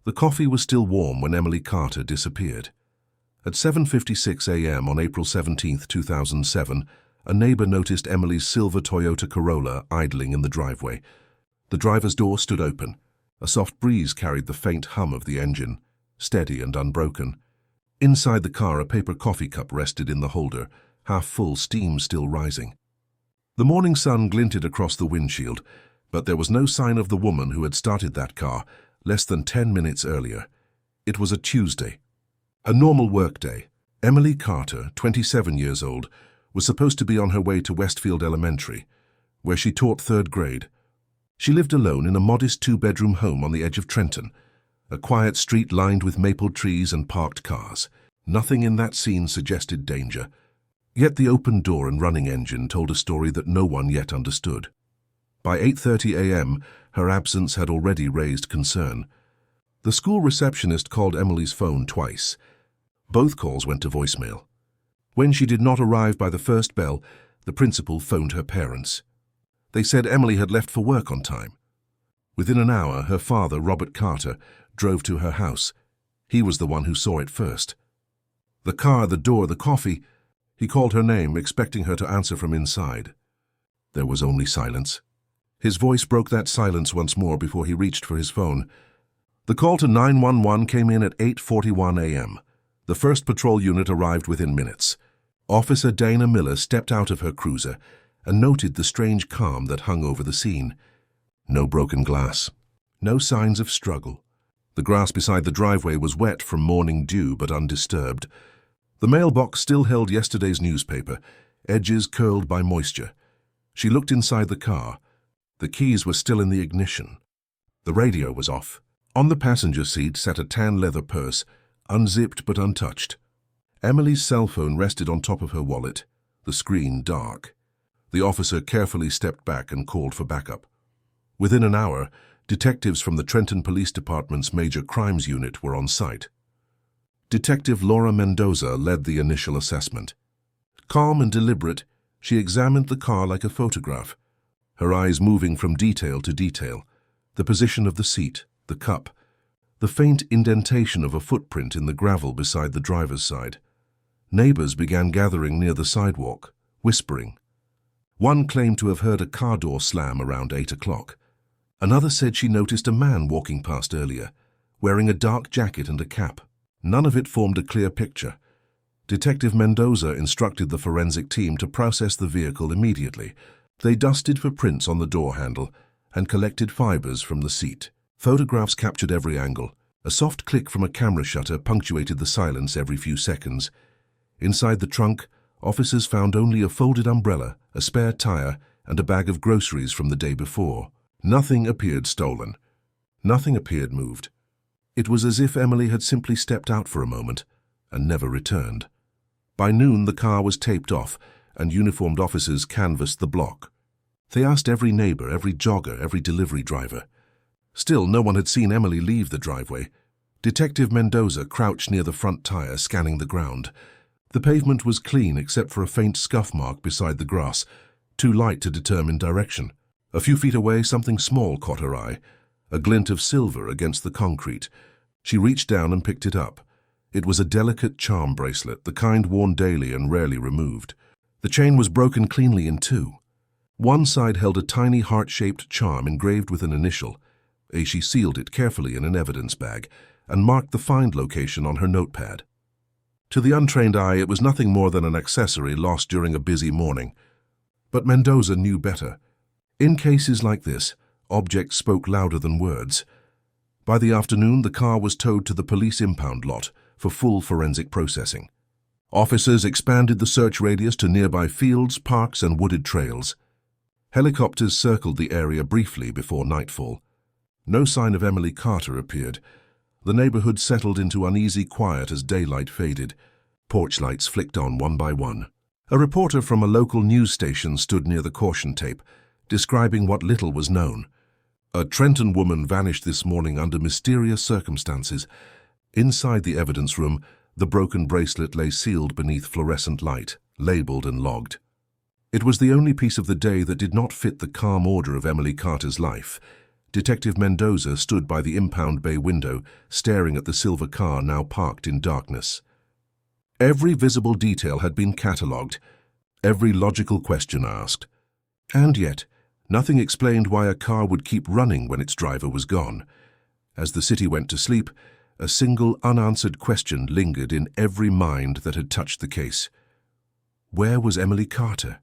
The coffee was still warm when Emily Carter disappeared. At 7:56 a.m. on April 17, 2007, a neighbor noticed Emily's silver Toyota Corolla idling in the driveway. The driver's door stood open. A soft breeze carried the faint hum of the engine, steady and unbroken. Inside the car, a paper coffee cup rested in the holder, half full, steam still rising. The morning sun glinted across the windshield, but there was no sign of the woman who had started that car less than 10 minutes earlier. It was a Tuesday. A normal workday. Emily Carter, 27 years old, was supposed to be on her way to Westfield Elementary, where she taught 3rd grade. She lived alone in a modest 2-bedroom home on the edge of Trenton, a quiet street lined with maple trees and parked cars. Nothing in that scene suggested danger. Yet the open door and running engine told a story that no one yet understood. By 8:30 a.m., her absence had already raised concern. The school receptionist called Emily's phone twice. Both calls went to voicemail. When she did not arrive by the first bell, the principal phoned her parents. They said Emily had left for work on time. Within an hour, her father, Robert Carter, drove to her house. He was the one who saw it first. The car, the door, the coffee. He called her name, expecting her to answer from inside. There was only silence. His voice broke that silence once more before he reached for his phone. The call to 911 came in at 8:41 a.m. The first patrol unit arrived within minutes. Officer Dana Miller stepped out of her cruiser and noted the strange calm that hung over the scene. No broken glass. No signs of struggle. The grass beside the driveway was wet from morning dew but undisturbed. The mailbox still held yesterday's newspaper, edges curled by moisture. She looked inside the car. The keys were still in the ignition. The radio was off. On the passenger seat sat a tan leather purse, unzipped but untouched. Emily's cell phone rested on top of her wallet, the screen dark. The officer carefully stepped back and called for backup. Within an hour, detectives from the Trenton Police Department's Major Crimes Unit were on site. Detective Laura Mendoza led the initial assessment. Calm and deliberate, she examined the car like a photograph, her eyes moving from detail to detail, the position of the seat, the cup, the faint indentation of a footprint in the gravel beside the driver's side. Neighbors began gathering near the sidewalk, whispering. One claimed to have heard a car door slam around 8 o'clock. Another said she noticed a man walking past earlier, wearing a dark jacket and a cap. None of it formed a clear picture. Detective Mendoza instructed the forensic team to process the vehicle immediately. They dusted for prints on the door handle and collected fibers from the seat. Photographs captured every angle. A soft click from a camera shutter punctuated the silence every few seconds. Inside the trunk, officers found only a folded umbrella, a spare tire, and a bag of groceries from the day before. Nothing appeared stolen. Nothing appeared moved. It was as if Emily had simply stepped out for a moment and never returned. By noon, the car was taped off, and uniformed officers canvassed the block. They asked every neighbor, every jogger, every delivery driver. Still, no one had seen Emily leave the driveway. Detective Mendoza crouched near the front tire, scanning the ground. The pavement was clean except for a faint scuff mark beside the grass, too light to determine direction. A few feet away, something small caught her eye, a glint of silver against the concrete. She reached down and picked it up. It was a delicate charm bracelet, the kind worn daily and rarely removed. The chain was broken cleanly in two. One side held a tiny heart-shaped charm engraved with an initial. She sealed it carefully in an evidence bag and marked the find location on her notepad. To the untrained eye, it was nothing more than an accessory lost during a busy morning. But Mendoza knew better. In cases like this, objects spoke louder than words. By the afternoon, the car was towed to the police impound lot for full forensic processing. Officers expanded the search radius to nearby fields, parks, and wooded trails. Helicopters circled the area briefly before nightfall. No sign of Emily Carter appeared. The neighborhood settled into uneasy quiet as daylight faded. Porch lights flicked on one by one. A reporter from a local news station stood near the caution tape, describing what little was known. A Trenton woman vanished this morning under mysterious circumstances. Inside the evidence room, the broken bracelet lay sealed beneath fluorescent light, labeled and logged. It was the only piece of the day that did not fit the calm order of Emily Carter's life. Detective Mendoza stood by the impound bay window, staring at the silver car now parked in darkness. Every visible detail had been catalogued, every logical question asked. And yet, nothing explained why a car would keep running when its driver was gone. As the city went to sleep, a single unanswered question lingered in every mind that had touched the case. Where was Emily Carter?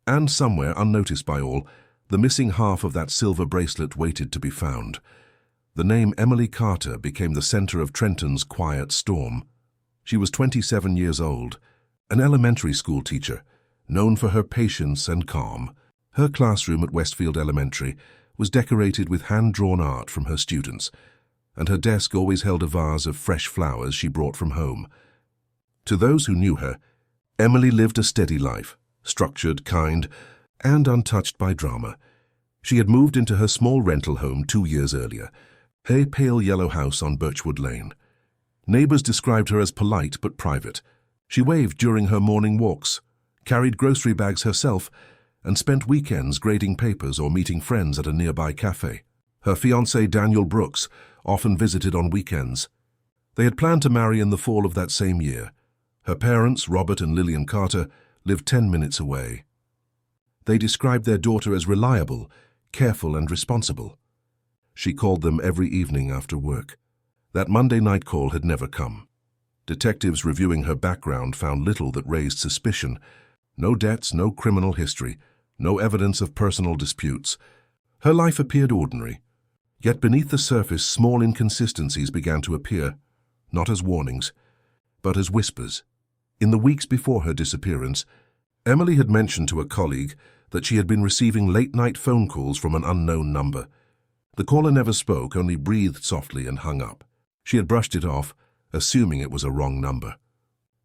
And somewhere, unnoticed by all, the missing half of that silver bracelet waited to be found. The name Emily Carter became the center of Trenton's quiet storm. She was 27 years old, an elementary school teacher, known for her patience and calm. Her classroom at Westfield Elementary was decorated with hand-drawn art from her students, and her desk always held a vase of fresh flowers she brought from home. To those who knew her, Emily lived a steady life, structured, kind, and untouched by drama. She had moved into her small rental home 2 years earlier, a pale yellow house on Birchwood Lane. Neighbors described her as polite but private. She waved during her morning walks, carried grocery bags herself, and spent weekends grading papers or meeting friends at a nearby cafe. Her fiancé, Daniel Brooks, often visited on weekends. They had planned to marry in the fall of that same year. Her parents, Robert and Lillian Carter, lived 10 minutes away. They described their daughter as reliable, careful, and responsible. She called them every evening after work. That Monday night call had never come. Detectives reviewing her background found little that raised suspicion. No debts, no criminal history, no evidence of personal disputes. Her life appeared ordinary. Yet beneath the surface, small inconsistencies began to appear, not as warnings, but as whispers. In the weeks before her disappearance, Emily had mentioned to a colleague that she had been receiving late-night phone calls from an unknown number. The caller never spoke, only breathed softly and hung up. She had brushed it off, assuming it was a wrong number.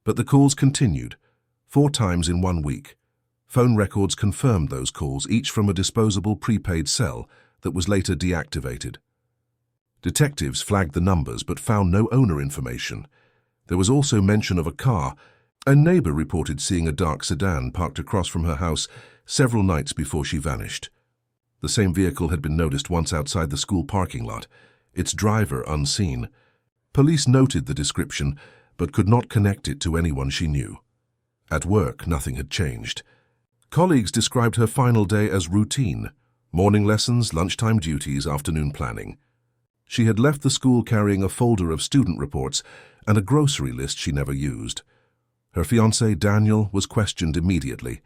But the calls continued, 4 times in 1 week. Phone records confirmed those calls, each from a disposable prepaid cell that was later deactivated. Detectives flagged the numbers but found no owner information. There was also mention of a car. A neighbor reported seeing a dark sedan parked across from her house several nights before she vanished. The same vehicle had been noticed once outside the school parking lot, its driver unseen. Police noted the description, but could not connect it to anyone she knew. At work, nothing had changed. Colleagues described her final day as routine: morning lessons, lunchtime duties, afternoon planning. She had left the school carrying a folder of student reports and a grocery list she never used. Her fiancé, Daniel, was questioned immediately.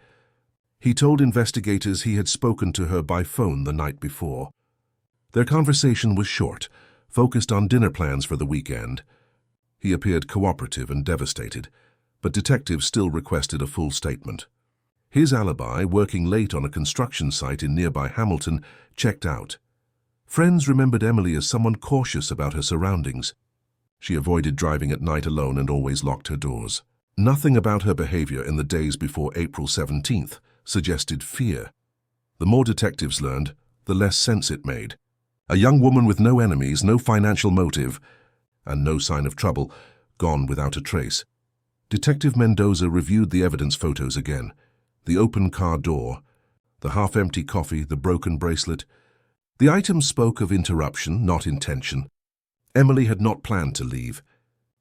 He told investigators he had spoken to her by phone the night before. Their conversation was short, focused on dinner plans for the weekend. He appeared cooperative and devastated, but detectives still requested a full statement. His alibi, working late on a construction site in nearby Hamilton, checked out. Friends remembered Emily as someone cautious about her surroundings. She avoided driving at night alone and always locked her doors. Nothing about her behavior in the days before April 17th suggested fear. The more detectives learned, the less sense it made. A young woman with no enemies, no financial motive, and no sign of trouble, gone without a trace. Detective Mendoza reviewed the evidence photos again. The open car door, the half-empty coffee, the broken bracelet. The items spoke of interruption, not intention. Emily had not planned to leave.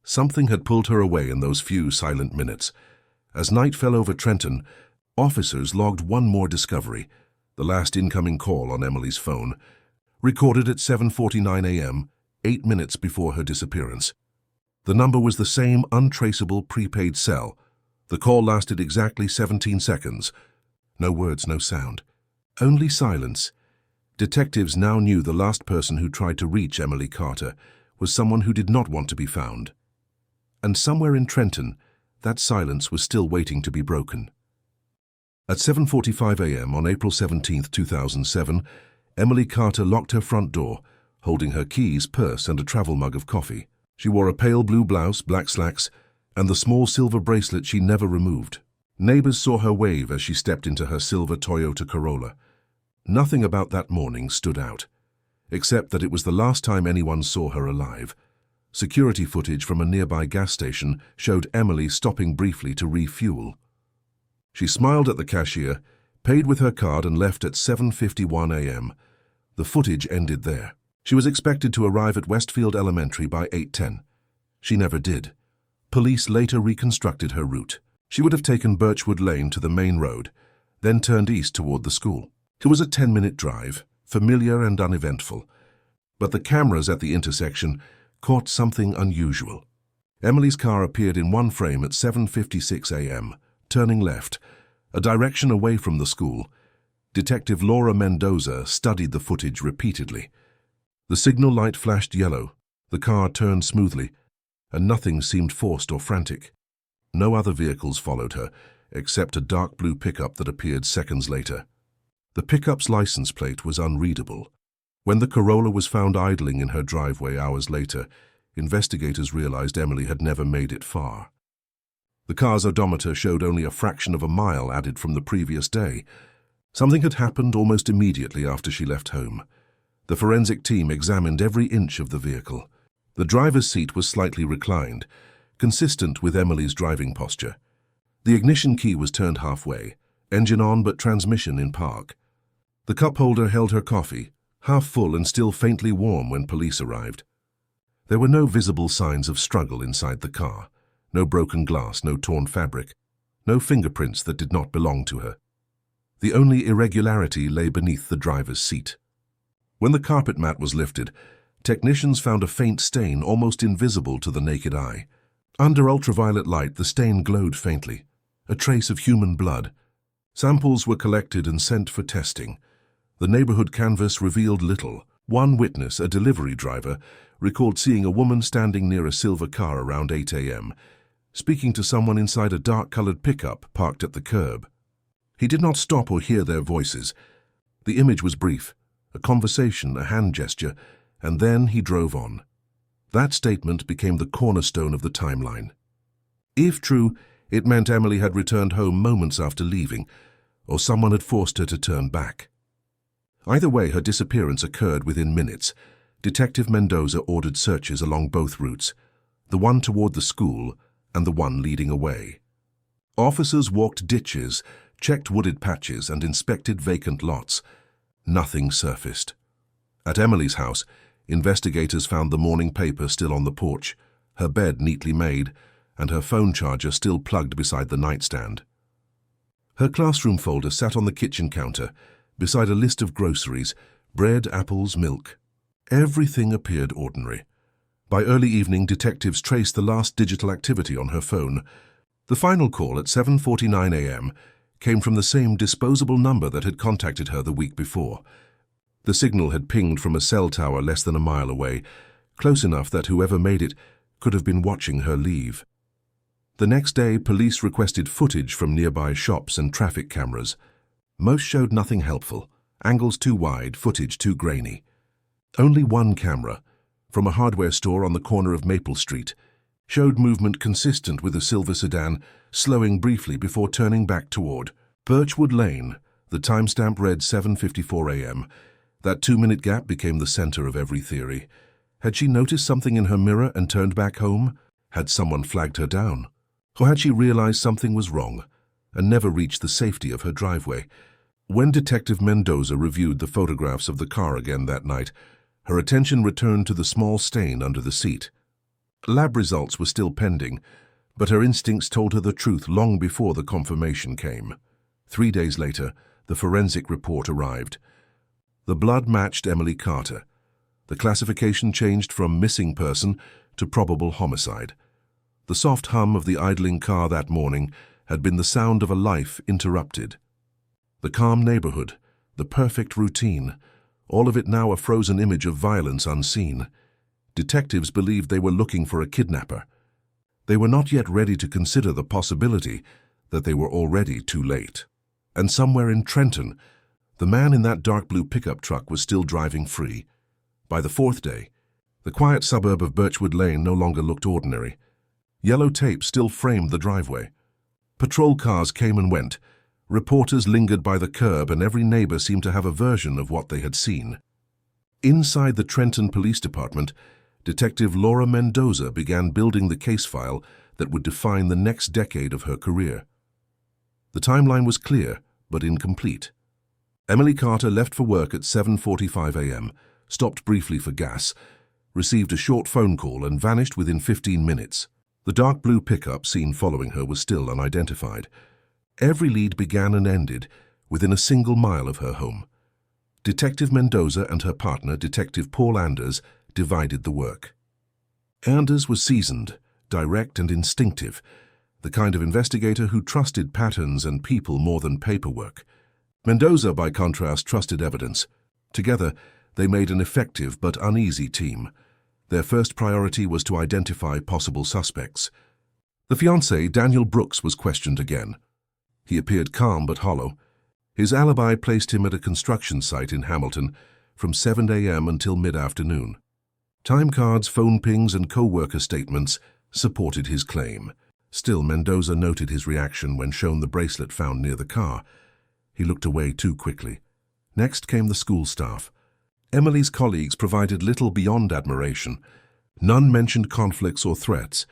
Something had pulled her away in those few silent minutes. As night fell over Trenton, officers logged one more discovery: the last incoming call on Emily's phone, recorded at 7:49 a.m., 8 minutes before her disappearance. The number was the same untraceable prepaid cell. The call lasted exactly 17 seconds. No words, no sound. Only silence. Detectives now knew the last person who tried to reach Emily Carter was someone who did not want to be found. And somewhere in Trenton, that silence was still waiting to be broken. At 7:45 a.m. on April 17, 2007, Emily Carter locked her front door, holding her keys, purse, and a travel mug of coffee. She wore a pale blue blouse, black slacks, and the small silver bracelet she never removed. Neighbors saw her wave as she stepped into her silver Toyota Corolla. Nothing about that morning stood out, except that it was the last time anyone saw her alive. Security footage from a nearby gas station showed Emily stopping briefly to refuel. She smiled at the cashier, paid with her card, and left at 7:51 a.m. The footage ended there. She was expected to arrive at Westfield Elementary by 8:10. She never did. Police later reconstructed her route. She would have taken Birchwood Lane to the main road, then turned east toward the school. It was a 10-minute drive, familiar and uneventful. But the cameras at the intersection caught something unusual. Emily's car appeared in one frame at 7:56 a.m., turning left, a direction away from the school. Detective Laura Mendoza studied the footage repeatedly. The signal light flashed yellow, the car turned smoothly, and nothing seemed forced or frantic. No other vehicles followed her, except a dark blue pickup that appeared seconds later. The pickup's license plate was unreadable. When the Corolla was found idling in her driveway hours later, investigators realized Emily had never made it far. The car's odometer showed only a fraction of a mile added from the previous day. Something had happened almost immediately after she left home. The forensic team examined every inch of the vehicle. The driver's seat was slightly reclined, consistent with Emily's driving posture. The ignition key was turned halfway, engine on but transmission in park. The cup holder held her coffee, half full and still faintly warm when police arrived. There were no visible signs of struggle inside the car. No broken glass, no torn fabric, no fingerprints that did not belong to her. The only irregularity lay beneath the driver's seat. When the carpet mat was lifted, technicians found a faint stain almost invisible to the naked eye. Under ultraviolet light, the stain glowed faintly, a trace of human blood. Samples were collected and sent for testing. The neighborhood canvass revealed little. One witness, a delivery driver, recalled seeing a woman standing near a silver car around 8 a.m., speaking to someone inside a dark-colored pickup parked at the curb. He did not stop or hear their voices. The image was brief, a conversation, a hand gesture, and then he drove on. That statement became the cornerstone of the timeline. If true, it meant Emily had returned home moments after leaving, or someone had forced her to turn back. Either way, her disappearance occurred within minutes. Detective Mendoza ordered searches along both routes, the one toward the school and the one leading away. Officers walked ditches, checked wooded patches, and inspected vacant lots. Nothing surfaced. At Emily's house, investigators found the morning paper still on the porch, her bed neatly made, and her phone charger still plugged beside the nightstand. Her classroom folder sat on the kitchen counter, beside a list of groceries, bread, apples, milk. Everything appeared ordinary. By early evening, detectives traced the last digital activity on her phone. The final call at 7:49 a.m. came from the same disposable number that had contacted her the week before. The signal had pinged from a cell tower less than a mile away, close enough that whoever made it could have been watching her leave. The next day, police requested footage from nearby shops and traffic cameras. Most showed nothing helpful, angles too wide, footage too grainy. Only one camera, from a hardware store on the corner of Maple Street, showed movement consistent with a silver sedan, slowing briefly before turning back toward Birchwood Lane. The timestamp read 7:54 a.m. That 2-minute gap became the center of every theory. Had she noticed something in her mirror and turned back home? Had someone flagged her down? Or had she realized something was wrong and never reached the safety of her driveway? When Detective Mendoza reviewed the photographs of the car again that night, her attention returned to the small stain under the seat. Lab results were still pending, but her instincts told her the truth long before the confirmation came. 3 days later, the forensic report arrived. The blood matched Emily Carter. The classification changed from missing person to probable homicide. The soft hum of the idling car that morning had been the sound of a life interrupted. The calm neighborhood, the perfect routine, all of it now a frozen image of violence unseen. Detectives believed they were looking for a kidnapper. They were not yet ready to consider the possibility that they were already too late. And somewhere in Trenton, the man in that dark blue pickup truck was still driving free. By the 4th day, the quiet suburb of Birchwood Lane no longer looked ordinary. Yellow tape still framed the driveway. Patrol cars came and went. Reporters lingered by the curb, and every neighbor seemed to have a version of what they had seen. Inside the Trenton Police Department, Detective Laura Mendoza began building the case file that would define the next decade of her career. The timeline was clear, but incomplete. Emily Carter left for work at 7:45 a.m., stopped briefly for gas, received a short phone call and vanished within 15 minutes. The dark blue pickup seen following her was still unidentified. Every lead began and ended within a single mile of her home. Detective Mendoza and her partner, Detective Paul Anders, divided the work. Anders was seasoned, direct and instinctive, the kind of investigator who trusted patterns and people more than paperwork. Mendoza, by contrast, trusted evidence. Together, they made an effective but uneasy team. Their first priority was to identify possible suspects. The fiancé, Daniel Brooks, was questioned again. He appeared calm but hollow. His alibi placed him at a construction site in Hamilton from 7 a.m. until mid-afternoon. Time cards, phone pings, and co-worker statements supported his claim. Still, Mendoza noted his reaction when shown the bracelet found near the car. He looked away too quickly. Next came the school staff. Emily's colleagues provided little beyond admiration. None mentioned conflicts or threats.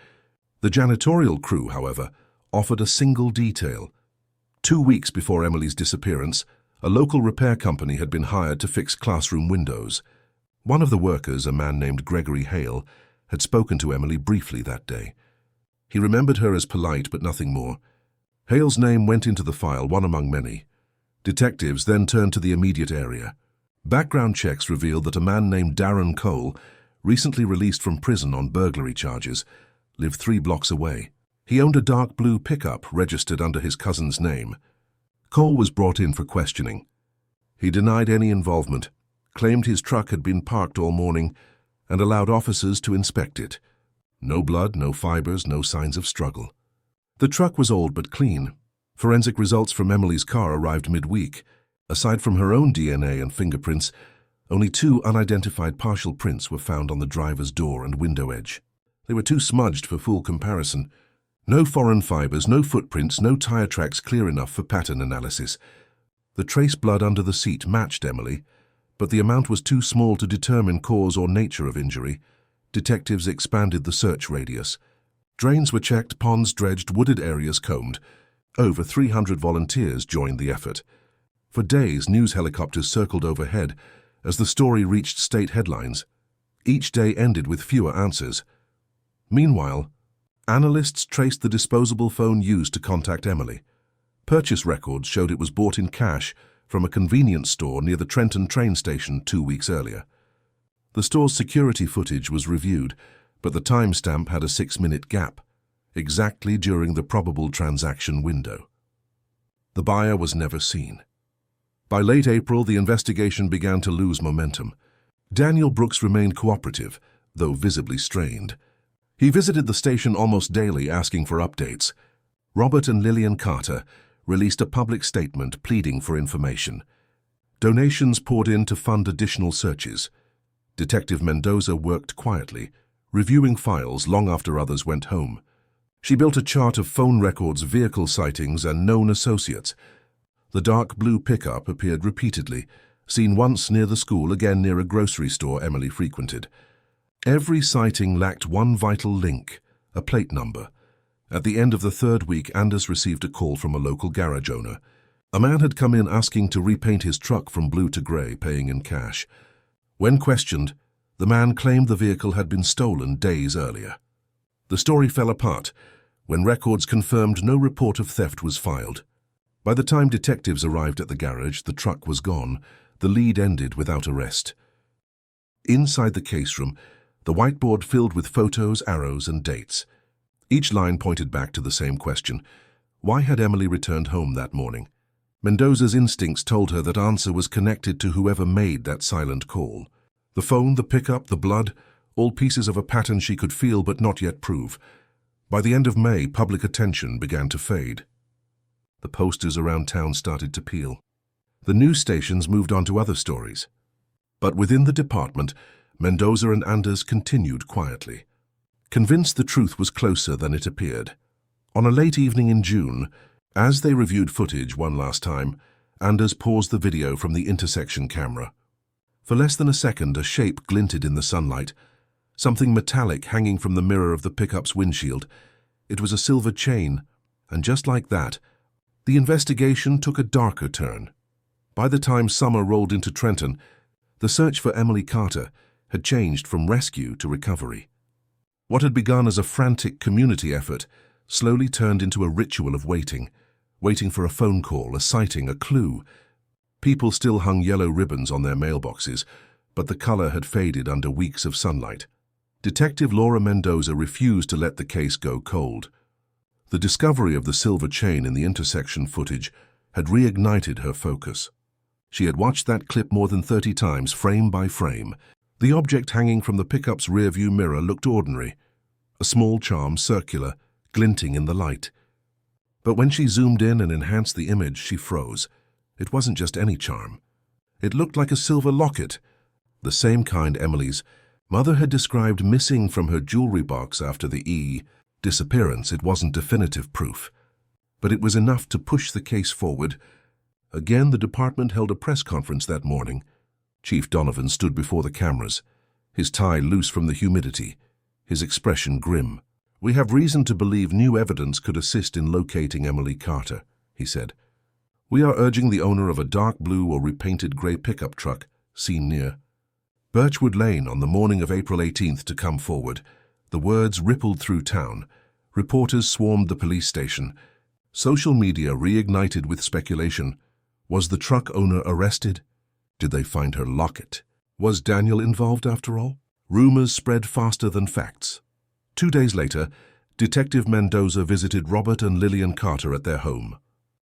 The janitorial crew, however, offered a single detail. 2 weeks before Emily's disappearance, a local repair company had been hired to fix classroom windows. One of the workers, a man named Gregory Hale, had spoken to Emily briefly that day. He remembered her as polite but nothing more. Hale's name went into the file, one among many. Detectives then turned to the immediate area. Background checks revealed that a man named Darren Cole, recently released from prison on burglary charges, lived 3 blocks away. He owned a dark blue pickup registered under his cousin's name. Cole was brought in for questioning. He denied any involvement, claimed his truck had been parked all morning, and allowed officers to inspect it. No blood, no fibers, no signs of struggle. The truck was old but clean. Forensic results from Emily's car arrived midweek. Aside from her own DNA and fingerprints, only 2 unidentified partial prints were found on the driver's door and window edge. They were too smudged for full comparison. No foreign fibers, no footprints, no tire tracks clear enough for pattern analysis. The trace blood under the seat matched Emily, but the amount was too small to determine cause or nature of injury. Detectives expanded the search radius. Drains were checked, ponds dredged, wooded areas combed. Over 300 volunteers joined the effort. For days, news helicopters circled overhead as the story reached state headlines. Each day ended with fewer answers. Meanwhile, analysts traced the disposable phone used to contact Emily. Purchase records showed it was bought in cash from a convenience store near the Trenton train station 2 weeks earlier. The store's security footage was reviewed, but the timestamp had a 6-minute gap, exactly during the probable transaction window. The buyer was never seen. By late April, the investigation began to lose momentum. Daniel Brooks remained cooperative, though visibly strained. He visited the station almost daily asking for updates. Robert and Lillian Carter released a public statement pleading for information. Donations poured in to fund additional searches. Detective Mendoza worked quietly, reviewing files long after others went home. She built a chart of phone records, vehicle sightings, and known associates. The dark blue pickup appeared repeatedly, seen once near the school, again near a grocery store Emily frequented. Every sighting lacked one vital link, a plate number. At the end of the 3rd week, Anders received a call from a local garage owner. A man had come in asking to repaint his truck from blue to grey, paying in cash. When questioned, the man claimed the vehicle had been stolen days earlier. The story fell apart when records confirmed no report of theft was filed. By the time detectives arrived at the garage, the truck was gone. The lead ended without arrest. Inside the case room, the whiteboard filled with photos, arrows, and dates. Each line pointed back to the same question. Why had Emily returned home that morning? Mendoza's instincts told her that answer was connected to whoever made that silent call. The phone, the pickup, the blood, all pieces of a pattern she could feel but not yet prove. By the end of May, public attention began to fade. The posters around town started to peel. The news stations moved on to other stories. But within the department, Mendoza and Anders continued quietly, convinced the truth was closer than it appeared. On a late evening in June, as they reviewed footage one last time, Anders paused the video from the intersection camera. For less than a second, a shape glinted in the sunlight, something metallic hanging from the mirror of the pickup's windshield. It was a silver chain, and just like that, the investigation took a darker turn. By the time summer rolled into Trenton, the search for Emily Carter had changed from rescue to recovery. What had begun as a frantic community effort slowly turned into a ritual of waiting for a phone call, a sighting, a clue. People still hung yellow ribbons on their mailboxes, but the color had faded under weeks of sunlight. Detective Laura Mendoza refused to let the case go cold. The discovery of the silver chain in the intersection footage had reignited her focus. She had watched that clip more than 30 times, frame by frame. The object hanging from the pickup's rearview mirror looked ordinary, a small charm, circular, glinting in the light. But when she zoomed in and enhanced the image, she froze. It wasn't just any charm. It looked like a silver locket, the same kind Emily's mother had described missing from her jewelry box after the disappearance. It wasn't definitive proof, but it was enough to push the case forward. Again, the department held a press conference that morning. Chief Donovan stood before the cameras, his tie loose from the humidity, his expression grim. "We have reason to believe new evidence could assist in locating Emily Carter," he said. "We are urging the owner of a dark blue or repainted gray pickup truck seen near Birchwood Lane on the morning of April 18th to come forward." The words rippled through town. Reporters swarmed the police station. Social media reignited with speculation. Was the truck owner arrested? Did they find her locket? Was Daniel involved after all? Rumors spread faster than facts. 2 days later, Detective Mendoza visited Robert and Lillian Carter at their home.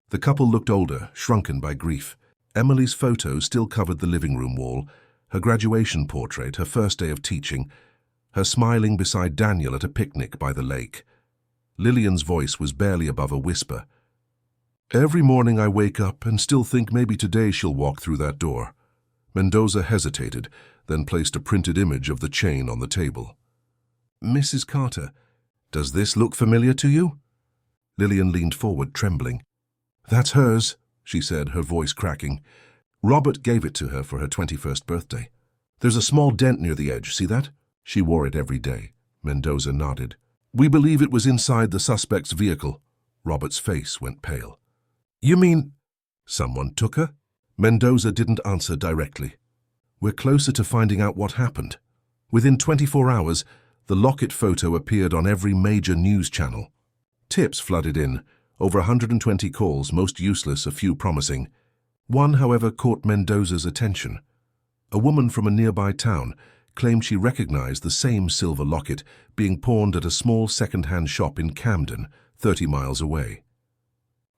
The couple looked older, shrunken by grief. Emily's photo still covered the living room wall, her graduation portrait, her first day of teaching, her smiling beside Daniel at a picnic by the lake. Lillian's voice was barely above a whisper. "Every morning I wake up and still think maybe today she'll walk through that door." Mendoza hesitated, then placed a printed image of the chain on the table. "Mrs. Carter, does this look familiar to you?" Lillian leaned forward, trembling. "That's hers," she said, her voice cracking. "Robert gave it to her for her 21st birthday. There's a small dent near the edge, see that? She wore it every day." Mendoza nodded. "We believe it was inside the suspect's vehicle." Robert's face went pale. "You mean someone took her?" Mendoza didn't answer directly. "We're closer to finding out what happened." Within 24 hours, the locket photo appeared on every major news channel. Tips flooded in, over 120 calls, most useless, a few promising. One, however, caught Mendoza's attention. A woman from a nearby town claimed she recognized the same silver locket being pawned at a small second-hand shop in Camden, 30 miles away.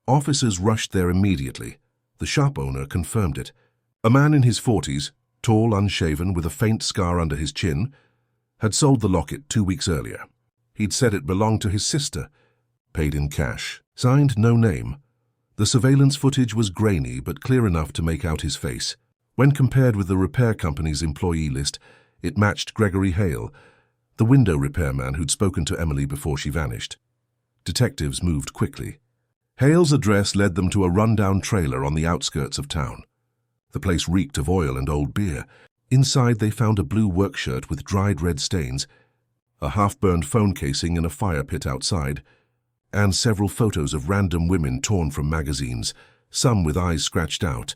Officers rushed there immediately. The shop owner confirmed it. A man in his 40s, tall, unshaven, with a faint scar under his chin, had sold the locket 2 weeks earlier. He'd said it belonged to his sister, paid in cash, signed no name. The surveillance footage was grainy but clear enough to make out his face. When compared with the repair company's employee list, it matched Gregory Hale, the window repairman who'd spoken to Emily before she vanished. Detectives moved quickly. Hale's address led them to a rundown trailer on the outskirts of town. The place reeked of oil and old beer. Inside they found a blue work shirt with dried red stains, a half-burned phone casing in a fire pit outside, and several photos of random women torn from magazines, some with eyes scratched out.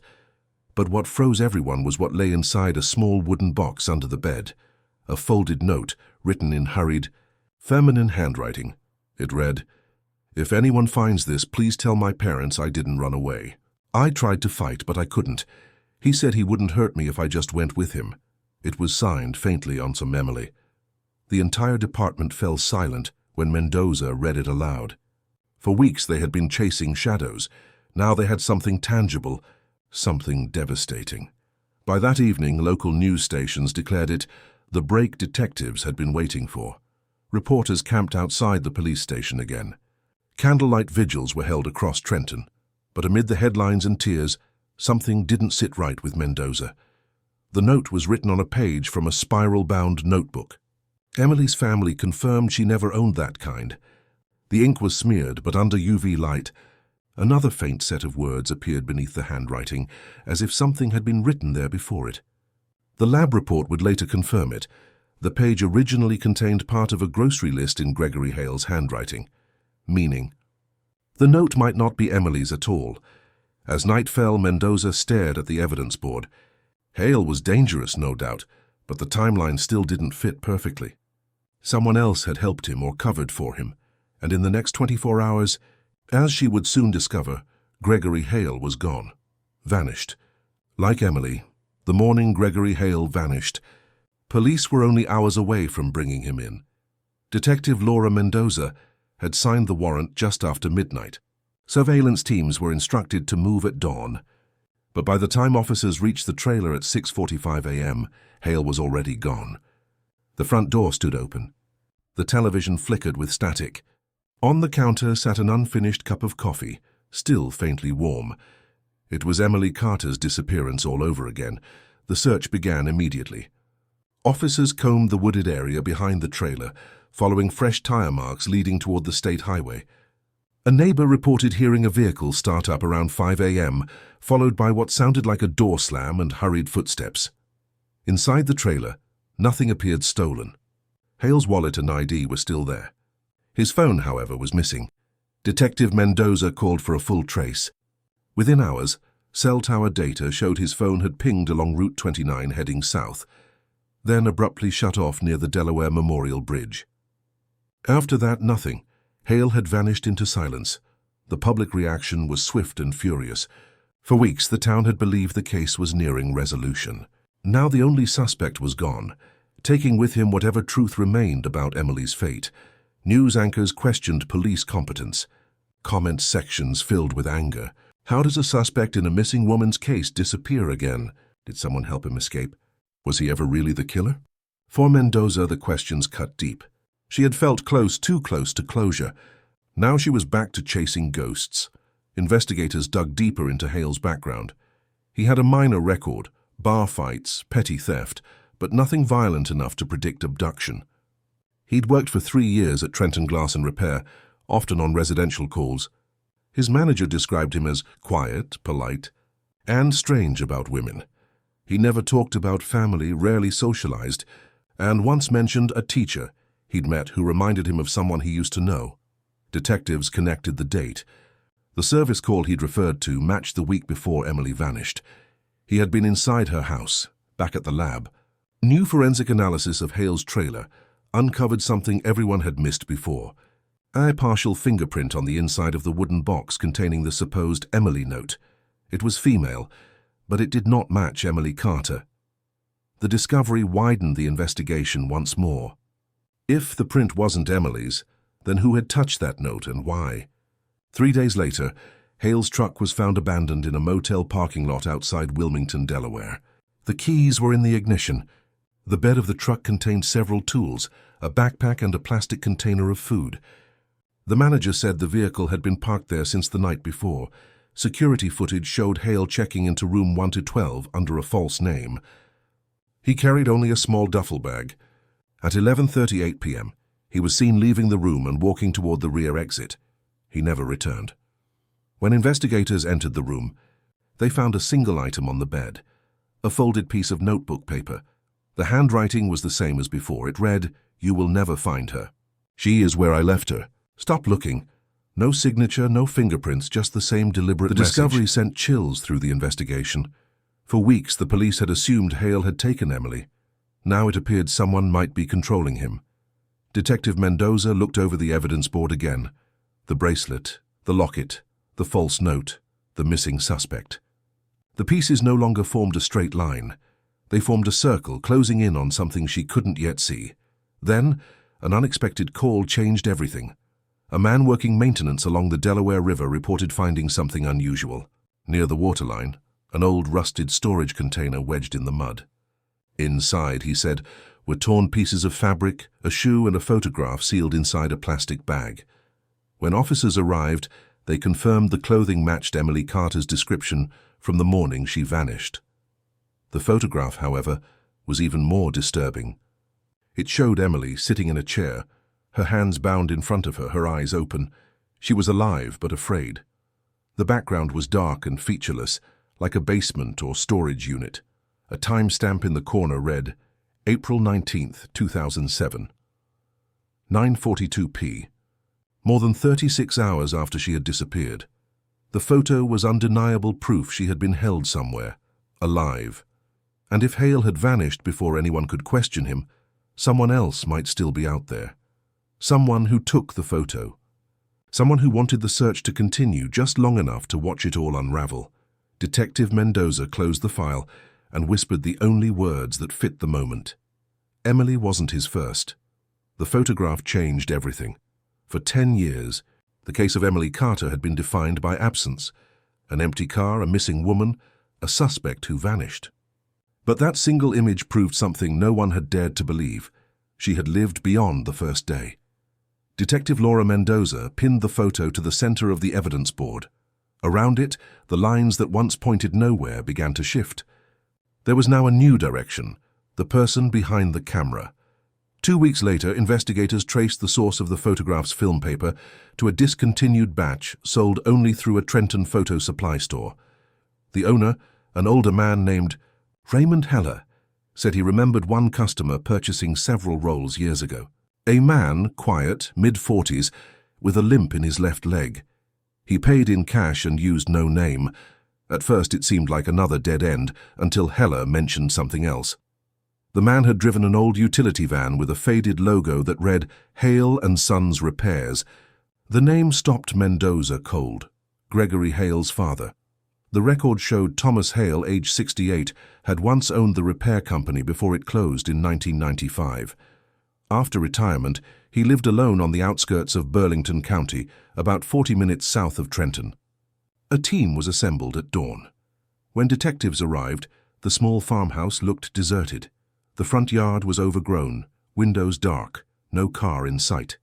But what froze everyone was what lay inside a small wooden box under the bed, a folded note written in hurried, feminine handwriting. It read, "If anyone finds this, please tell my parents I didn't run away. I tried to fight, but I couldn't. He said he wouldn't hurt me if I just went with him." It was signed faintly on some Emily. The entire department fell silent when Mendoza read it aloud. For weeks they had been chasing shadows. Now they had something tangible, something devastating. By that evening, local news stations declared it the break detectives had been waiting for. Reporters camped outside the police station again. Candlelight vigils were held across Trenton. But amid the headlines and tears, something didn't sit right with Mendoza. The note was written on a page from a spiral-bound notebook. Emily's family confirmed she never owned that kind. The ink was smeared, but under UV light, another faint set of words appeared beneath the handwriting, as if something had been written there before it. The lab report would later confirm it. The page originally contained part of a grocery list in Gregory Hale's handwriting. Meaning, the note might not be Emily's at all, As night fell, Mendoza stared at the evidence board. Hale was dangerous, no doubt, but the timeline still didn't fit perfectly. Someone else had helped him or covered for him, and in the next 24 hours, as she would soon discover, Gregory Hale was gone, vanished. Like Emily, the morning Gregory Hale vanished, police were only hours away from bringing him in. Detective Laura Mendoza had signed the warrant just after midnight. Surveillance teams were instructed to move at dawn, but by the time officers reached the trailer at 6:45 a.m., Hale was already gone. The front door stood open. The television flickered with static. On the counter sat an unfinished cup of coffee, still faintly warm. It was Emily Carter's disappearance all over again. The search began immediately. Officers combed the wooded area behind the trailer, following fresh tire marks leading toward the state highway. A neighbor reported hearing a vehicle start up around 5 a.m., followed by what sounded like a door slam and hurried footsteps. Inside the trailer, nothing appeared stolen. Hale's wallet and ID were still there. His phone, however, was missing. Detective Mendoza called for a full trace. Within hours, cell tower data showed his phone had pinged along Route 29 heading south, then abruptly shut off near the Delaware Memorial Bridge. After that, nothing. Hale had vanished into silence. The public reaction was swift and furious. For weeks, the town had believed the case was nearing resolution. Now the only suspect was gone, taking with him whatever truth remained about Emily's fate. News anchors questioned police competence. Comment sections filled with anger. How does a suspect in a missing woman's case disappear again? Did someone help him escape? Was he ever really the killer? For Mendoza, the questions cut deep. She had felt close, too close to closure. Now she was back to chasing ghosts. Investigators dug deeper into Hale's background. He had a minor record, bar fights, petty theft, but nothing violent enough to predict abduction. He'd worked for 3 years at Trenton Glass and Repair, often on residential calls. His manager described him as quiet, polite, and strange about women. He never talked about family, rarely socialized, and once mentioned a teacher he'd met who reminded him of someone he used to know. Detectives connected the date. The service call he'd referred to matched the week before Emily vanished. He had been inside her house, back at the lab. New forensic analysis of Hale's trailer uncovered something everyone had missed before. A partial fingerprint on the inside of the wooden box containing the supposed Emily note. It was female, but it did not match Emily Carter. The discovery widened the investigation once more. If the print wasn't Emily's, then who had touched that note and why? 3 days later, Hale's truck was found abandoned in a motel parking lot outside Wilmington, Delaware. The keys were in the ignition. The bed of the truck contained several tools, a backpack and a plastic container of food. The manager said the vehicle had been parked there since the night before. Security footage showed Hale checking into room 1-12 under a false name. He carried only a small duffel bag. At 11:38 p.m., he was seen leaving the room and walking toward the rear exit. He never returned. When investigators entered the room, they found a single item on the bed, a folded piece of notebook paper. The handwriting was the same as before. It read, "You will never find her. She is where I left her. Stop looking." No signature, no fingerprints, just the same deliberate message. The discovery sent chills through the investigation. For weeks, the police had assumed Hale had taken Emily. Now it appeared someone might be controlling him. Detective Mendoza looked over the evidence board again. The bracelet, the locket, the false note, the missing suspect. The pieces no longer formed a straight line. They formed a circle, closing in on something she couldn't yet see. Then, an unexpected call changed everything. A man working maintenance along the Delaware River reported finding something unusual. Near the waterline, an old rusted storage container wedged in the mud. Inside, he said, were torn pieces of fabric, a shoe and a photograph sealed inside a plastic bag. When officers arrived, they confirmed the clothing matched Emily Carter's description from the morning she vanished. The photograph, however, was even more disturbing. It showed Emily sitting in a chair, her hands bound in front of her, her eyes open. She was alive but afraid. The background was dark and featureless, like a basement or storage unit. A timestamp in the corner read, April 19th, 2007. 9:42 p. More than 36 hours after she had disappeared. The photo was undeniable proof she had been held somewhere, alive. And if Hale had vanished before anyone could question him, someone else might still be out there. Someone who took the photo. Someone who wanted the search to continue just long enough to watch it all unravel. Detective Mendoza closed the file and whispered the only words that fit the moment. Emily wasn't his first. The photograph changed everything. For 10 years, the case of Emily Carter had been defined by absence. An empty car, a missing woman, a suspect who vanished. But that single image proved something no one had dared to believe. She had lived beyond the first day. Detective Laura Mendoza pinned the photo to the center of the evidence board. Around it, the lines that once pointed nowhere began to shift. There was now a new direction, the person behind the camera. 2 weeks later, investigators traced the source of the photograph's film paper to a discontinued batch sold only through a Trenton photo supply store. The owner, an older man named Raymond Heller, said he remembered one customer purchasing several rolls years ago. A man, quiet, mid-40s, with a limp in his left leg. He paid in cash and used no name. At first it seemed like another dead end, until Heller mentioned something else. The man had driven an old utility van with a faded logo that read Hale & Sons Repairs. The name stopped Mendoza cold. Gregory Hale's father. The record showed Thomas Hale, age 68, had once owned the repair company before it closed in 1995. After retirement, he lived alone on the outskirts of Burlington County, about 40 minutes south of Trenton. A team was assembled at dawn. When detectives arrived, the small farmhouse looked deserted. The front yard was overgrown, windows dark, no car in sight.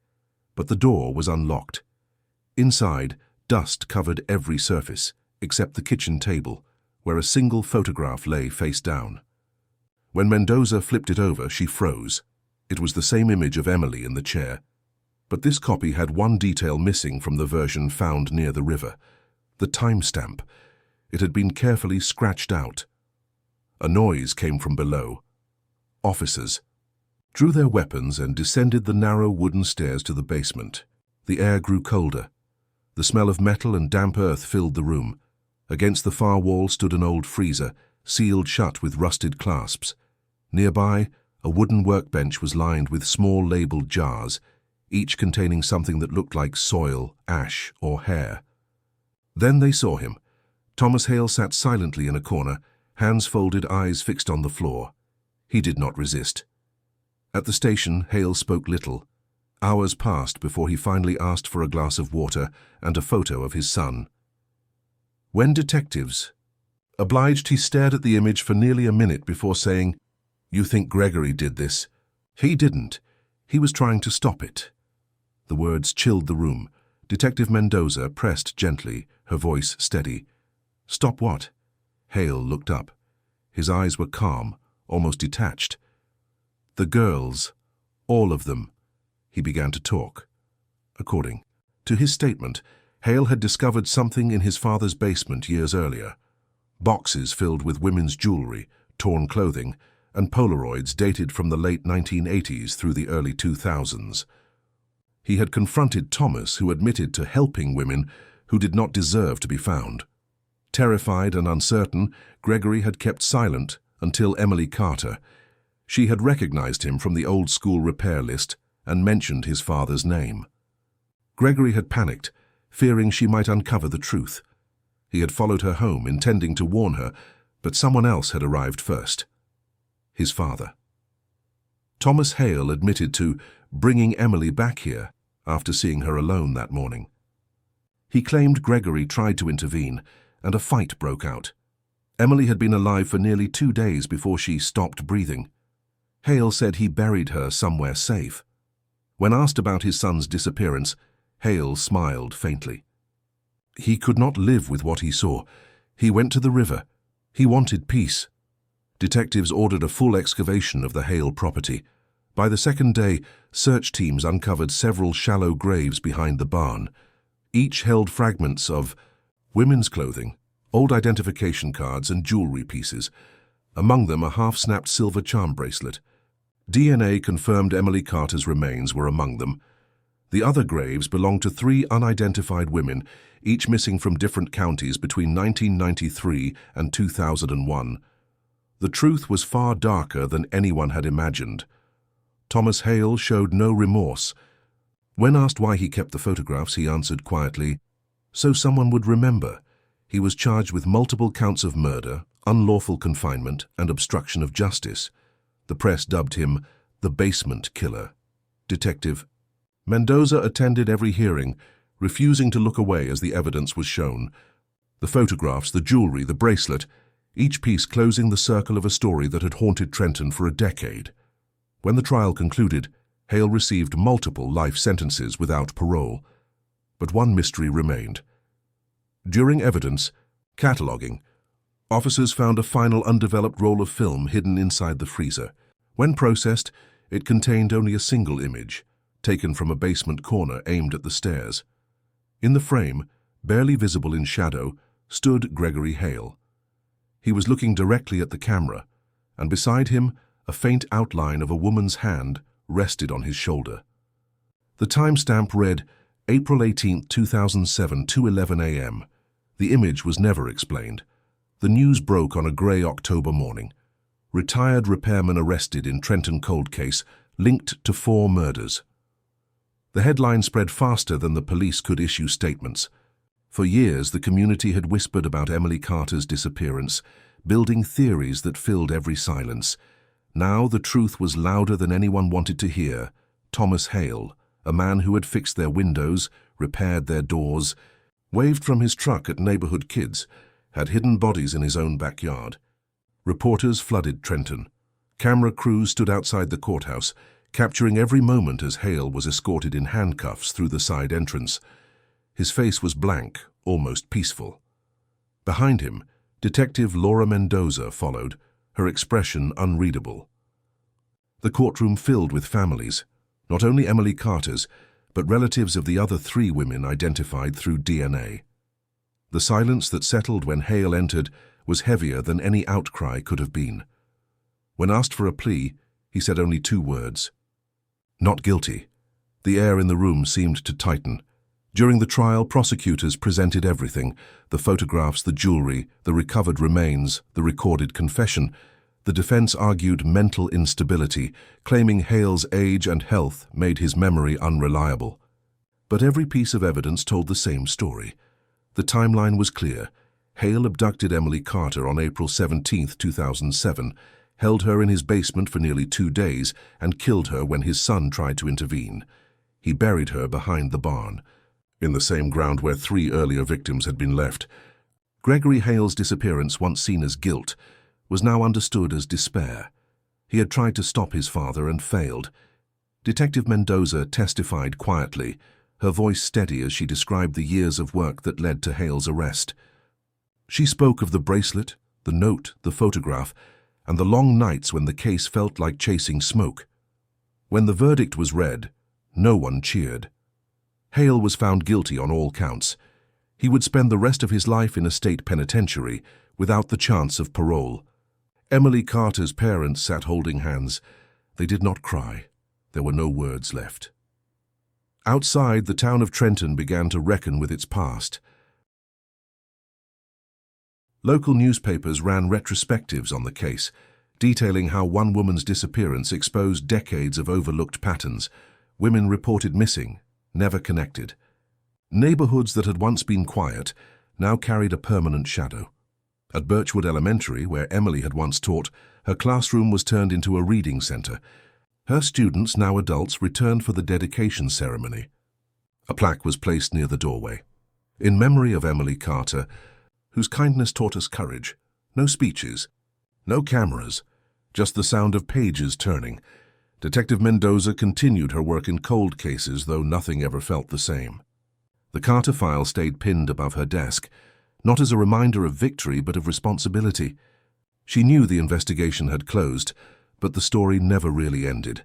But the door was unlocked. Inside, dust covered every surface, except the kitchen table, where a single photograph lay face down. When Mendoza flipped it over, she froze. It was the same image of Emily in the chair. But this copy had one detail missing from the version found near the river. The timestamp. It had been carefully scratched out. A noise came from below. Officers drew their weapons and descended the narrow wooden stairs to the basement. The air grew colder. The smell of metal and damp earth filled the room. Against the far wall stood an old freezer, sealed shut with rusted clasps. Nearby, a wooden workbench was lined with small labeled jars, each containing something that looked like soil, ash, or hair. Then they saw him. Thomas Hale sat silently in a corner, hands folded, eyes fixed on the floor. He did not resist. At the station, Hale spoke little. Hours passed before he finally asked for a glass of water and a photo of his son. When detectives obliged, he stared at the image for nearly a minute before saying, "You think Gregory did this?" He didn't. He was trying to stop it. The words chilled the room. Detective Mendoza pressed gently, her voice steady. "Stop what?" Hale looked up. His eyes were calm, almost detached. "The girls, all of them." He began to talk. According to his statement, Hale had discovered something in his father's basement years earlier. Boxes filled with women's jewelry, torn clothing, and Polaroids dated from the late 1980s through the early 2000s. He had confronted Thomas, who admitted to helping women who did not deserve to be found. Terrified and uncertain, Gregory had kept silent until Emily Carter. She had recognized him from the old-school repair list and mentioned his father's name. Gregory had panicked, fearing she might uncover the truth. He had followed her home, intending to warn her, but someone else had arrived first. His father. Thomas Hale admitted to bringing Emily back here after seeing her alone that morning. He claimed Gregory tried to intervene, and a fight broke out. Emily had been alive for nearly 2 days before she stopped breathing. Hale said he buried her somewhere safe. When asked about his son's disappearance, Hale smiled faintly. He could not live with what he saw. He went to the river. He wanted peace. Detectives ordered a full excavation of the Hale property. By the second day, search teams uncovered several shallow graves behind the barn. Each held fragments of women's clothing, old identification cards, and jewelry pieces. Among them, a half-snapped silver charm bracelet. DNA confirmed Emily Carter's remains were among them. The other graves belonged to 3 unidentified women, each missing from different counties between 1993 and 2001. The truth was far darker than anyone had imagined. Thomas Hale showed no remorse. When asked why he kept the photographs, he answered quietly, "So someone would remember." He was charged with multiple counts of murder, unlawful confinement, and obstruction of justice. The press dubbed him the basement killer. Detective Mendoza attended every hearing, refusing to look away as the evidence was shown. The photographs, the jewelry, the bracelet, each piece closing the circle of a story that had haunted Trenton for a decade. When the trial concluded, Hale received multiple life sentences without parole. But one mystery remained. During evidence cataloguing, officers found a final undeveloped roll of film hidden inside the freezer. When processed, it contained only a single image, taken from a basement corner aimed at the stairs. In the frame, barely visible in shadow, stood Gregory Hale. He was looking directly at the camera, and beside him, a faint outline of a woman's hand rested on his shoulder. The timestamp read April 18, 2007, 2:11 a.m. The image was never explained. The news broke on a grey October morning. Retired repairman arrested in Trenton cold case, linked to 4 murders. The headline spread faster than the police could issue statements. For years, the community had whispered about Emily Carter's disappearance, building theories that filled every silence. Now the truth was louder than anyone wanted to hear. Thomas Hale, a man who had fixed their windows, repaired their doors, waved from his truck at neighborhood kids, had hidden bodies in his own backyard. Reporters flooded Trenton. Camera crews stood outside the courthouse, capturing every moment as Hale was escorted in handcuffs through the side entrance. His face was blank, almost peaceful. Behind him, Detective Laura Mendoza followed, her expression unreadable. The courtroom filled with families, not only Emily Carter's, but relatives of the other 3 women identified through DNA. The silence that settled when Hale entered was heavier than any outcry could have been. When asked for a plea, he said only 2 words: "Not guilty." The air in the room seemed to tighten. During the trial, prosecutors presented everything: the photographs, the jewelry, the recovered remains, the recorded confession. The defense argued mental instability, claiming Hale's age and health made his memory unreliable. But every piece of evidence told the same story. The timeline was clear. Hale abducted Emily Carter on April 17, 2007, held her in his basement for nearly 2 days, and killed her when his son tried to intervene. He buried her behind the barn, in the same ground where 3 earlier victims had been left. Gregory Hale's disappearance, once seen as guilt, was now understood as despair. He had tried to stop his father and failed. Detective Mendoza testified quietly, her voice steady as she described the years of work that led to Hale's arrest. She spoke of the bracelet, the note, the photograph, and the long nights when the case felt like chasing smoke. When the verdict was read, no one cheered. Hale was found guilty on all counts. He would spend the rest of his life in a state penitentiary without the chance of parole. Emily Carter's parents sat holding hands. They did not cry. There were no words left. Outside, the town of Trenton began to reckon with its past. Local newspapers ran retrospectives on the case, detailing how one woman's disappearance exposed decades of overlooked patterns. Women reported missing, never connected. Neighborhoods that had once been quiet now carried a permanent shadow. At Birchwood Elementary, where Emily had once taught, her classroom was turned into a reading center. Her students, now adults, returned for the dedication ceremony. A plaque was placed near the doorway. In memory of Emily Carter, whose kindness taught us courage. No speeches, no cameras, just the sound of pages turning. Detective Mendoza continued her work in cold cases, though nothing ever felt the same. The Carter file stayed pinned above her desk, not as a reminder of victory but of responsibility. She knew the investigation had closed, but the story never really ended.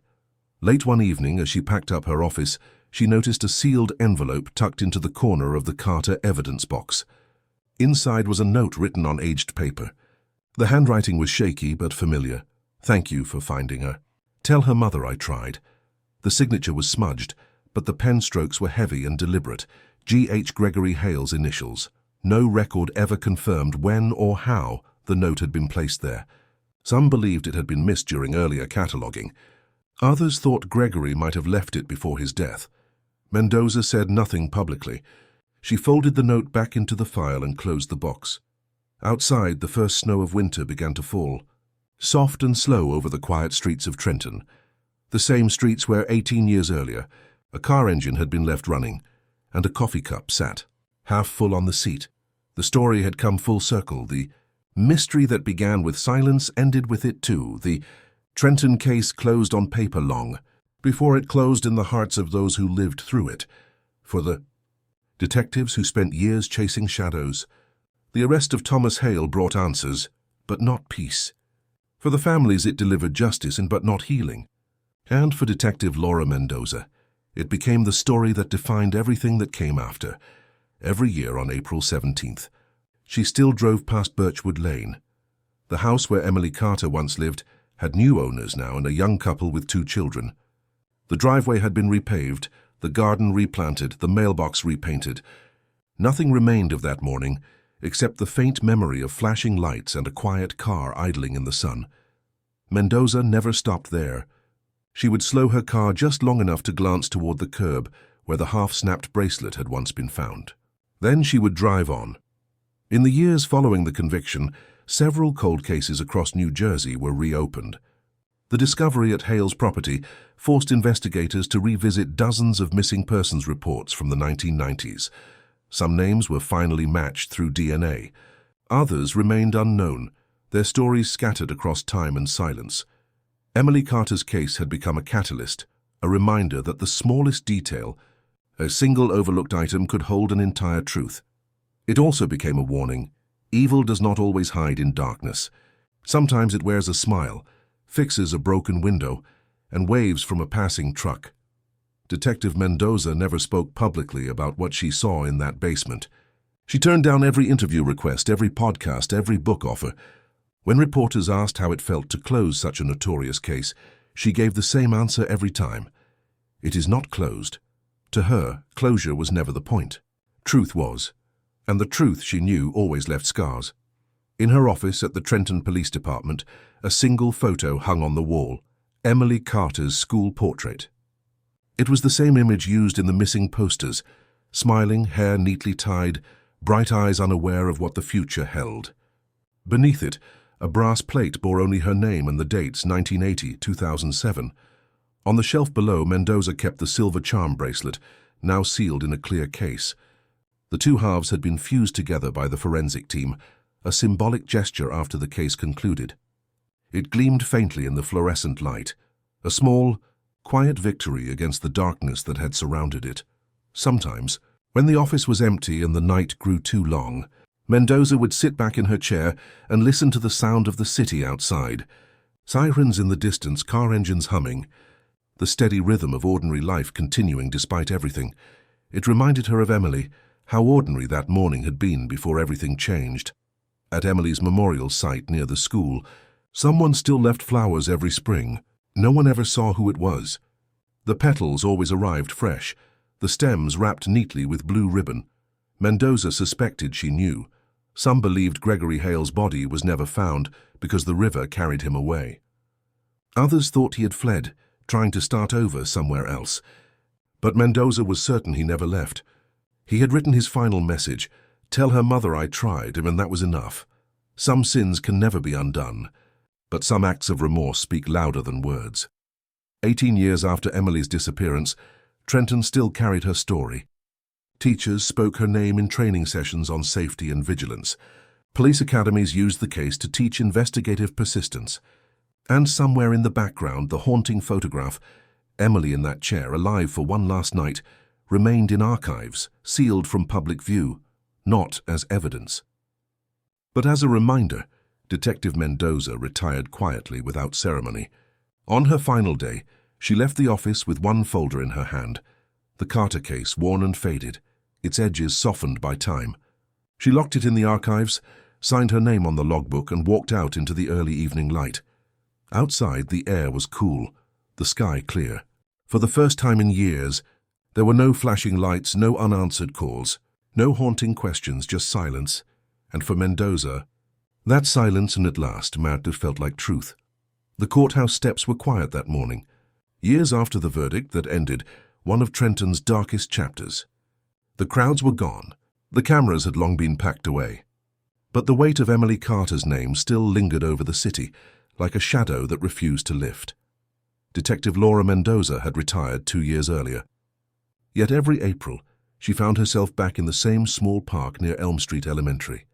Late one evening, as she packed up her office, she noticed a sealed envelope tucked into the corner of the Carter evidence box. Inside was a note written on aged paper. The handwriting was shaky but familiar. "Thank you for finding her. Tell her mother I tried." The signature was smudged, but the pen strokes were heavy and deliberate. G.H. Gregory Hale's initials. No record ever confirmed when or how the note had been placed there. Some believed it had been missed during earlier cataloguing. Others thought Gregory might have left it before his death. Mendoza said nothing publicly. She folded the note back into the file and closed the box. Outside, the first snow of winter began to fall, soft and slow over the quiet streets of Trenton. The same streets where 18 years earlier, a car engine had been left running, and a coffee cup sat, half full on the seat. The story had come full circle. The mystery that began with silence ended with it too. The Trenton case closed on paper long, before it closed in the hearts of those who lived through it. For the detectives who spent years chasing shadows, the arrest of Thomas Hale brought answers, but not peace. For the families, it delivered justice but not healing. And for Detective Laura Mendoza, it became the story that defined everything that came after. Every year on April 17th, she still drove past Birchwood Lane. The house where Emily Carter once lived had new owners now and a young couple with 2 children. The driveway had been repaved, the garden replanted, the mailbox repainted. Nothing remained of that morning except the faint memory of flashing lights and a quiet car idling in the sun. Mendoza never stopped there. She would slow her car just long enough to glance toward the curb where the half-snapped bracelet had once been found. Then she would drive on. In the years following the conviction, several cold cases across New Jersey were reopened. The discovery at Hale's property forced investigators to revisit dozens of missing persons reports from the 1990s. Some names were finally matched through DNA. Others remained unknown, their stories scattered across time and silence. Emily Carter's case had become a catalyst, a reminder that the smallest detail, a single overlooked item, could hold an entire truth. It also became a warning. Evil does not always hide in darkness. Sometimes it wears a smile, fixes a broken window, and waves from a passing truck. Detective Mendoza never spoke publicly about what she saw in that basement. She turned down every interview request, every podcast, every book offer. When reporters asked how it felt to close such a notorious case, she gave the same answer every time. It is not closed. To her, closure was never the point. Truth was. And the truth, she knew, always left scars. In her office at the Trenton Police Department, a single photo hung on the wall, Emily Carter's school portrait. It was the same image used in the missing posters, smiling, hair neatly tied, bright eyes unaware of what the future held. Beneath it, a brass plate bore only her name and the dates 1980, 2007. On the shelf below, Mendoza kept the silver charm bracelet, now sealed in a clear case. The two halves had been fused together by the forensic team, a symbolic gesture after the case concluded. It gleamed faintly in the fluorescent light, a small, quiet victory against the darkness that had surrounded it. Sometimes, when the office was empty and the night grew too long, Mendoza would sit back in her chair and listen to the sound of the city outside. Sirens in the distance, car engines humming, the steady rhythm of ordinary life continuing despite everything. It reminded her of Emily, how ordinary that morning had been before everything changed. At Emily's memorial site near the school, someone still left flowers every spring. No one ever saw who it was. The petals always arrived fresh, the stems wrapped neatly with blue ribbon. Mendoza suspected she knew. Some believed Gregory Hale's body was never found because the river carried him away. Others thought he had fled, trying to start over somewhere else. But Mendoza was certain he never left. He had written his final message, "Tell her mother I tried, and that was enough. Some sins can never be undone, but some acts of remorse speak louder than words." 18 years after Emily's disappearance, Trenton still carried her story. Teachers spoke her name in training sessions on safety and vigilance. Police academies used the case to teach investigative persistence. And somewhere in the background, the haunting photograph, Emily in that chair, alive for one last night, remained in archives, sealed from public view, not as evidence. But as a reminder, Detective Mendoza retired quietly without ceremony. On her final day, she left the office with one folder in her hand, the Carter case, worn and faded, its edges softened by time. She locked it in the archives, signed her name on the logbook, and walked out into the early evening light. Outside, the air was cool, the sky clear. For the first time in years, There were no flashing lights, no unanswered calls, no haunting questions, just silence. And for Mendoza, that silence and at last madness felt like truth. The courthouse steps were quiet that morning, years after the verdict that ended one of Trenton's darkest chapters. The crowds were gone. The cameras had long been packed away. But the weight of Emily Carter's name still lingered over the city, like a shadow that refused to lift. Detective Laura Mendoza had retired 2 years earlier. Yet every April, she found herself back in the same small park near Elm Street Elementary,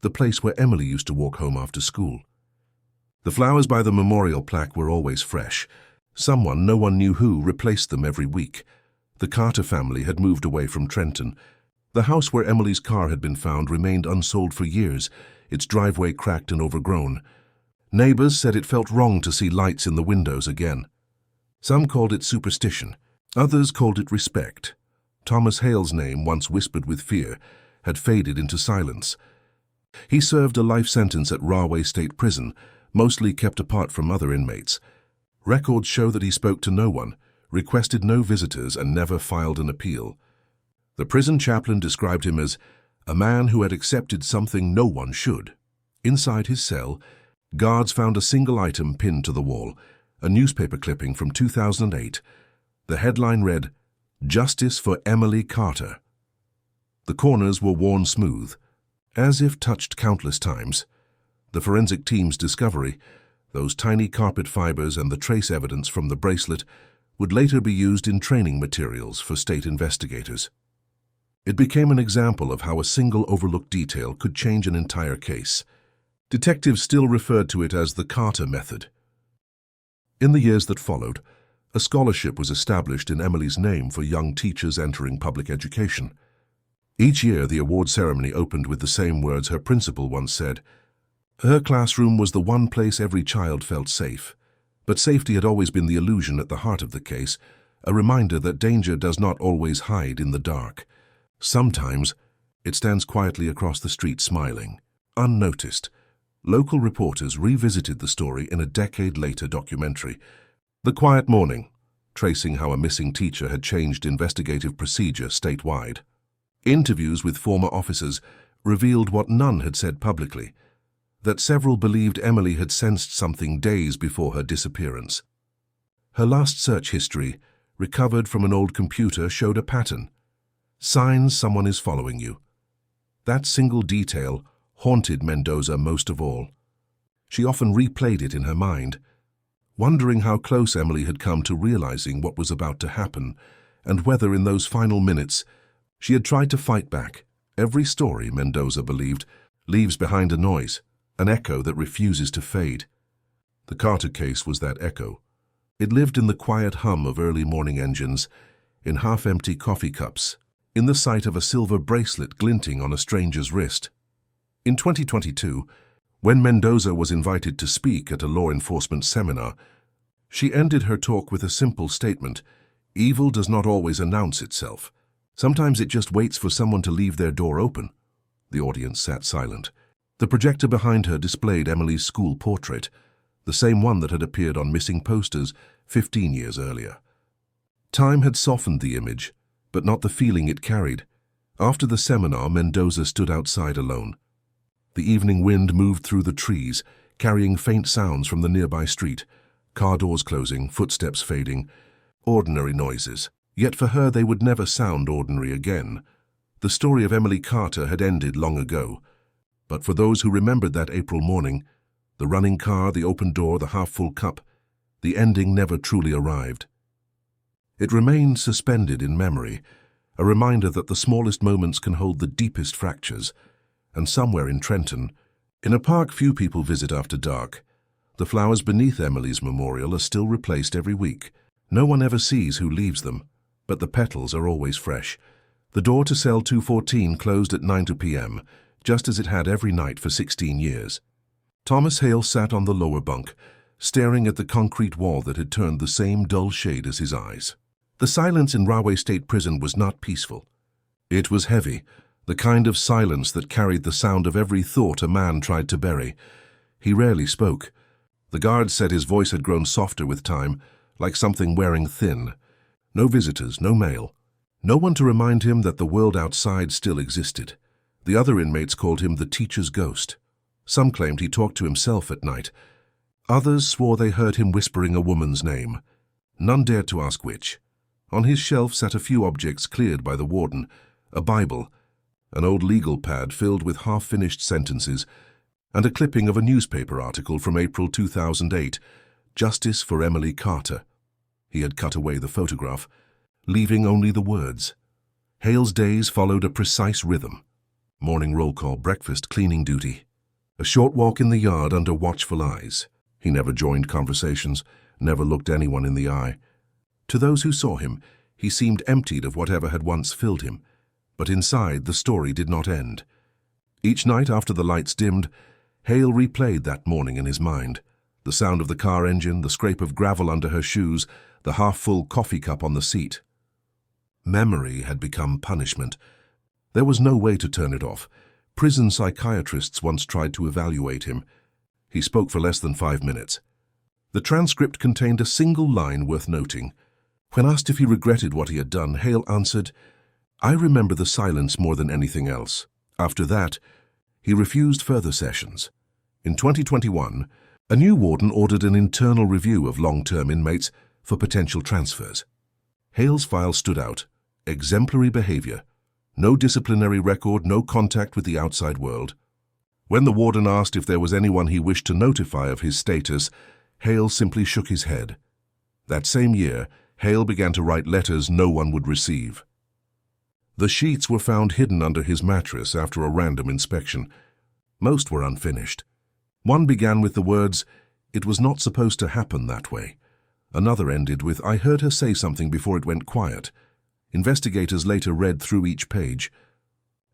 the place where Emily used to walk home after school. The flowers by the memorial plaque were always fresh. Someone, no one knew who, replaced them every week. The Carter family had moved away from Trenton. The house where Emily's car had been found remained unsold for years, its driveway cracked and overgrown. Neighbors said it felt wrong to see lights in the windows again. Some called it superstition. Others called it respect. Thomas Hale's name, once whispered with fear, had faded into silence. He served a life sentence at Rahway State Prison, mostly kept apart from other inmates. Records show that he spoke to no one, requested no visitors, and never filed an appeal. The prison chaplain described him as a man who had accepted something no one should. Inside his cell, guards found a single item pinned to the wall, a newspaper clipping from 2008. The headline read, "Justice for Emily Carter." The corners were worn smooth, as if touched countless times. The forensic team's discovery, those tiny carpet fibers and the trace evidence from the bracelet, would later be used in training materials for state investigators. It became an example of how a single overlooked detail could change an entire case. Detectives still referred to it as the Carter method. In the years that followed, a scholarship was established in Emily's name for young teachers entering public education. Each year, the award ceremony opened with the same words her principal once said. Her classroom was the one place every child felt safe. But safety had always been the illusion at the heart of the case, a reminder that danger does not always hide in the dark. Sometimes, it stands quietly across the street smiling, unnoticed. Local reporters revisited the story in a decade-later documentary, The Quiet Morning, tracing how a missing teacher had changed investigative procedure statewide. Interviews with former officers revealed what none had said publicly, that several believed Emily had sensed something days before her disappearance. Her last search history, recovered from an old computer, showed a pattern. Signs someone is following you. That single detail haunted Mendoza most of all. She often replayed it in her mind, wondering how close Emily had come to realizing what was about to happen, and whether in those final minutes she had tried to fight back. Every story, Mendoza believed, leaves behind a noise, an echo that refuses to fade. The Carter case was that echo. It lived in the quiet hum of early morning engines, in half-empty coffee cups, in the sight of a silver bracelet glinting on a stranger's wrist. In 2022, when Mendoza was invited to speak at a law enforcement seminar, she ended her talk with a simple statement: evil does not always announce itself. Sometimes it just waits for someone to leave their door open. The audience sat silent. The projector behind her displayed Emily's school portrait, the same one that had appeared on missing posters 15 years earlier. Time had softened the image, but not the feeling it carried. After the seminar, Mendoza stood outside alone. The evening wind moved through the trees, carrying faint sounds from the nearby street, car doors closing, footsteps fading, ordinary noises. Yet for her they would never sound ordinary again. The story of Emily Carter had ended long ago. But for those who remembered that April morning, the running car, the open door, the half-full cup, the ending never truly arrived. It remained suspended in memory, a reminder that the smallest moments can hold the deepest fractures. And somewhere in Trenton, in a park few people visit after dark, the flowers beneath Emily's memorial are still replaced every week. No one ever sees who leaves them, but the petals are always fresh. The door to cell 214 closed at 9 p.m., just as it had every night for 16 years. Thomas Hale sat on the lower bunk, staring at the concrete wall that had turned the same dull shade as his eyes. The silence in Rahway State Prison was not peaceful. It was heavy, the kind of silence that carried the sound of every thought a man tried to bury. He rarely spoke. The guards said his voice had grown softer with time, like something wearing thin. No visitors, no mail, No one to remind him that the world outside still existed. The other inmates called him the teacher's ghost. Some claimed he talked to himself at night. Others swore they heard him whispering a woman's name. None dared to ask which. On his shelf sat a few objects cleared by the warden: a Bible, an old legal pad filled with half-finished sentences, and a clipping of a newspaper article from April 2008, Justice for Emily Carter. He had cut away the photograph, leaving only the words. Hale's days followed a precise rhythm. Morning roll call, breakfast, cleaning duty. A short walk in the yard under watchful eyes. He never joined conversations, never looked anyone in the eye. To those who saw him, he seemed emptied of whatever had once filled him. But inside, the story did not end. Each night after the lights dimmed, Hale replayed that morning in his mind. The sound of the car engine, the scrape of gravel under her shoes, the half-full coffee cup on the seat. Memory had become punishment. There was no way to turn it off. Prison psychiatrists once tried to evaluate him. He spoke for less than 5 minutes. The transcript contained a single line worth noting. When asked if he regretted what he had done, Hale answered, "I remember the silence more than anything else." After that, he refused further sessions. In 2021, a new warden ordered an internal review of long-term inmates for potential transfers. Hale's file stood out: exemplary behavior, no disciplinary record, no contact with the outside world. When the warden asked if there was anyone he wished to notify of his status, Hale simply shook his head. That same year, Hale began to write letters no one would receive. The sheets were found hidden under his mattress after a random inspection. Most were unfinished. One began with the words, "It was not supposed to happen that way." Another ended with, "I heard her say something before it went quiet." Investigators later read through each page.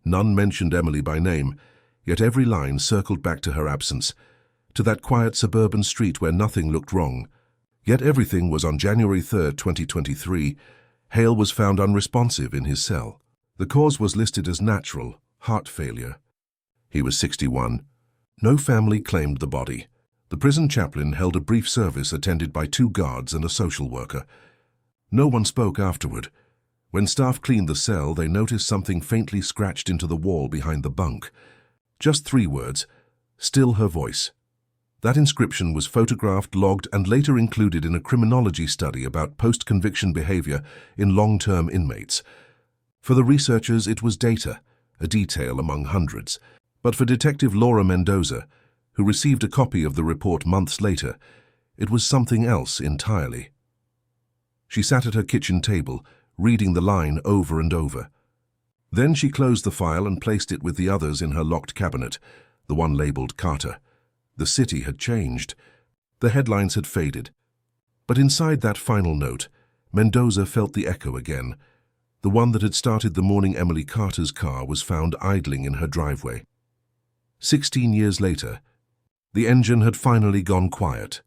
None mentioned Emily by name, yet every line circled back to her absence, to that quiet suburban street where nothing looked wrong. Yet everything was on January 3, 2023. Hale was found unresponsive in his cell. The cause was listed as natural, heart failure. He was 61. No family claimed the body. The prison chaplain held a brief service attended by 2 guards and a social worker. No one spoke afterward. When staff cleaned the cell, they noticed something faintly scratched into the wall behind the bunk. Just 3 words: "Still her voice." That inscription was photographed, logged, and later included in a criminology study about post-conviction behavior in long-term inmates. For the researchers, it was data, a detail among hundreds. But for Detective Laura Mendoza, who received a copy of the report months later, it was something else entirely. She sat at her kitchen table, reading the line over and over. Then she closed the file and placed it with the others in her locked cabinet, the one labeled Carter. The city had changed. The headlines had faded. But inside that final note, Mendoza felt the echo again. The one that had started the morning Emily Carter's car was found idling in her driveway. 16 years later, the engine had finally gone quiet.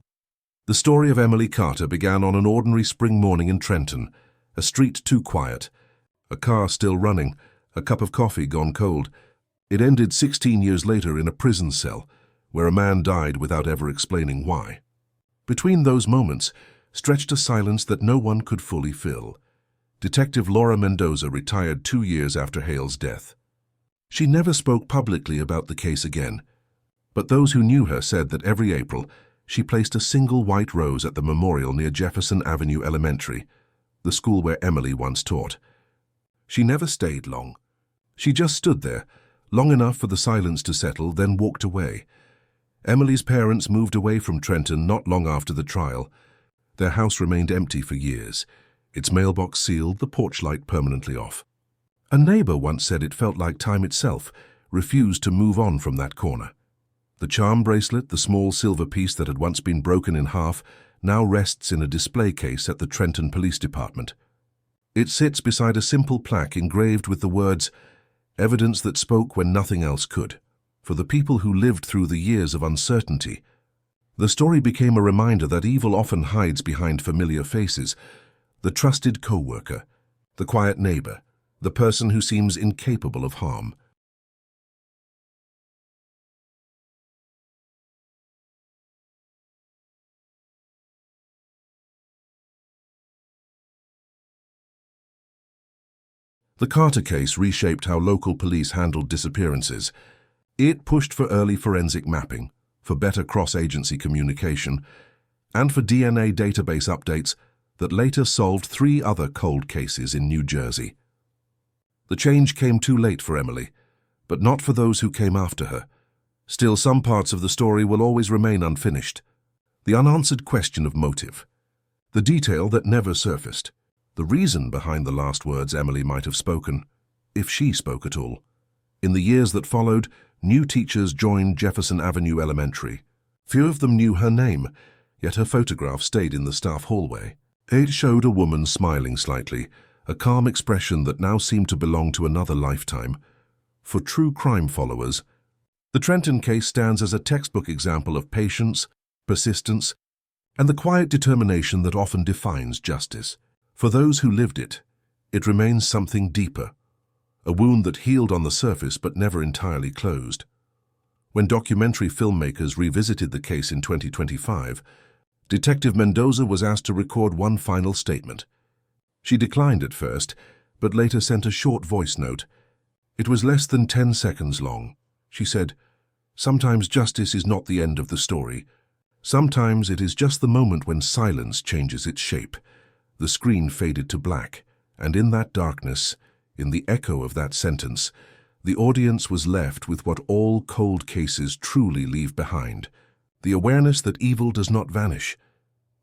The story of Emily Carter began on an ordinary spring morning in Trenton, a street too quiet, a car still running, a cup of coffee gone cold. It ended 16 years later in a prison cell, where a man died without ever explaining why. Between those moments stretched a silence that no one could fully fill. Detective Laura Mendoza retired 2 years after Hale's death. She never spoke publicly about the case again, but those who knew her said that every April she placed a single white rose at the memorial near Jefferson Avenue Elementary, the school where Emily once taught. She never stayed long. She just stood there, long enough for the silence to settle, then walked away. Emily's parents moved away from Trenton not long after the trial. Their house remained empty for years, its mailbox sealed, the porch light permanently off. A neighbor once said it felt like time itself refused to move on from that corner. The charm bracelet, the small silver piece that had once been broken in half, now rests in a display case at the Trenton Police Department. It sits beside a simple plaque engraved with the words, "Evidence that spoke when nothing else could," for the people who lived through the years of uncertainty. The story became a reminder that evil often hides behind familiar faces: the trusted co-worker, the quiet neighbor, the person who seems incapable of harm. The Carter case reshaped how local police handled disappearances. It pushed for early forensic mapping, for better cross-agency communication, and for DNA database updates that later solved 3 other cold cases in New Jersey. The change came too late for Emily, but not for those who came after her. Still, some parts of the story will always remain unfinished. The unanswered question of motive, the detail that never surfaced, the reason behind the last words Emily might have spoken, if she spoke at all. In the years that followed, new teachers joined Jefferson Avenue Elementary. Few of them knew her name, yet her photograph stayed in the staff hallway. It showed a woman smiling slightly, a calm expression that now seemed to belong to another lifetime. For true crime followers, the Trenton case stands as a textbook example of patience, persistence, and the quiet determination that often defines justice. For those who lived it, it remains something deeper, a wound that healed on the surface but never entirely closed. When documentary filmmakers revisited the case in 2025, Detective Mendoza was asked to record one final statement. She declined at first, but later sent a short voice note. It was less than 10 seconds long. She said, "Sometimes justice is not the end of the story. Sometimes it is just the moment when silence changes its shape." The screen faded to black, and in that darkness, in the echo of that sentence, the audience was left with what all cold cases truly leave behind: the awareness that evil does not vanish,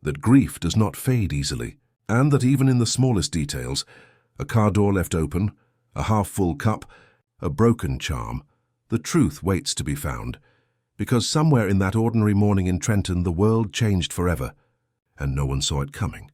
that grief does not fade easily, and that even in the smallest details, a car door left open, a half-full cup, a broken charm, the truth waits to be found, because somewhere in that ordinary morning in Trenton the world changed forever, and no one saw it coming.